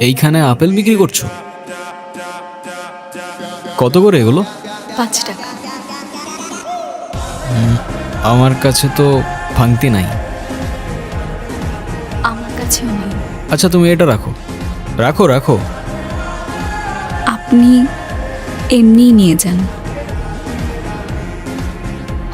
এইখানে আপেল বিক্রি করছো? কত করে এগুলো? 5 টাকা। আমার কাছে তো ভাঙতি নাই। আমার কাছেও নেই। আচ্ছা তুমি এটা রাখো রাখো রাখো। আপনি এমনিই নিয়ে যান।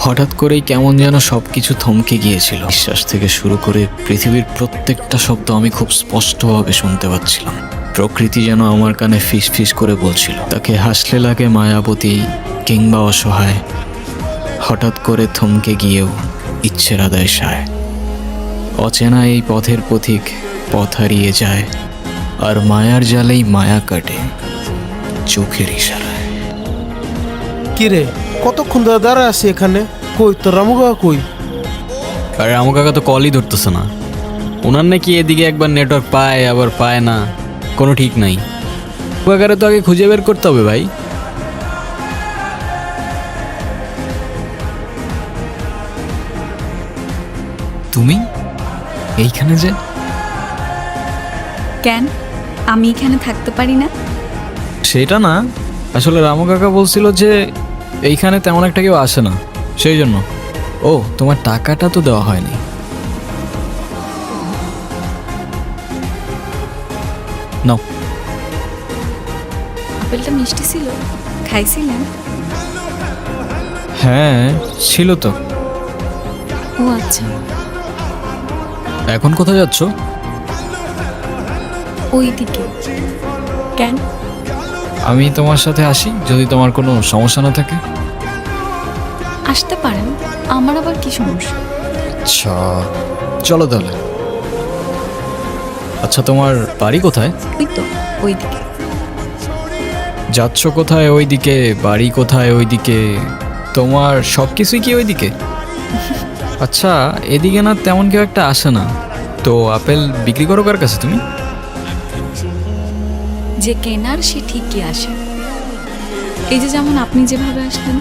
হঠাৎ করেই কেমন যেন সব কিছু থমকে গিয়েছিল। নিঃশ্বাস থেকে শুরু করে পৃথিবীর প্রত্যেকটা শব্দ আমি খুব স্পষ্টভাবে শুনতে পাচ্ছিলাম। প্রকৃতি যেন আমার কানে ফিস ফিস করে বলছিল, তাকে হাসলে লাগে মায়াবতী কিংবা অসহায়, হঠাৎ করে থমকে গিয়েও ইচ্ছের আদায় সায়। অচেনা এই পথের পথিক পথ হারিয়ে যায়, আর মায়ার জালেই মায়া কাটে চোখের ইশারায়। কিরে, কতক্ষণ ধরে দাঁড়ায় আছি এখানে? কই তোর রামু কাকা কই? আর রামু কাকা তো কলই ধরতেছে না। ওনার নাকি এদিকে একবার নেটওয়ার্ক পায় আবার পায় না, কোনো ঠিক নাই। কাকারে তো আগে খুঁজে বের করতে হবে ভাই। তুমি এইখানে যে? কেন আমি এখানে থাকতে পারি না? সেটা না, আসলে রামু কাকা বলছিল যে এইখানে তেমন একটা কেউ আসে না, সেই জন্য। ও, তোমার টাকাটা তো দেওয়া হয়নি। নাও। আপেলটা মিষ্টি ছিল, খাইছিলেন? হ্যাঁ ছিল তো। ও আচ্ছা। এখন কোথায় যাচ্ছ? ওইদিকে। কেন? আমি তোমার সাথে আসি যদি তোমার কোনো সমস্যা না থাকে। আসতে পারেন, আমার আবার কি সমস্যা? আচ্ছা চলো তাহলে। আচ্ছা তোমার বাড়ি কোথায়? ওই তো ওইদিকে। যাচ্ছ কোথায় ওইদিকে, বাড়ি কোথায় ওইদিকে, তোমার সব কিছুই কি ওইদিকে? আচ্ছা এদিকে না তেমন কেউ একটা আসে না, তো আপেল বিক্রি করো কার কাছে তুমি? যে কেনার সে ঠিকই আসে। এই যে যেমন আপনি যেভাবে আসলেন,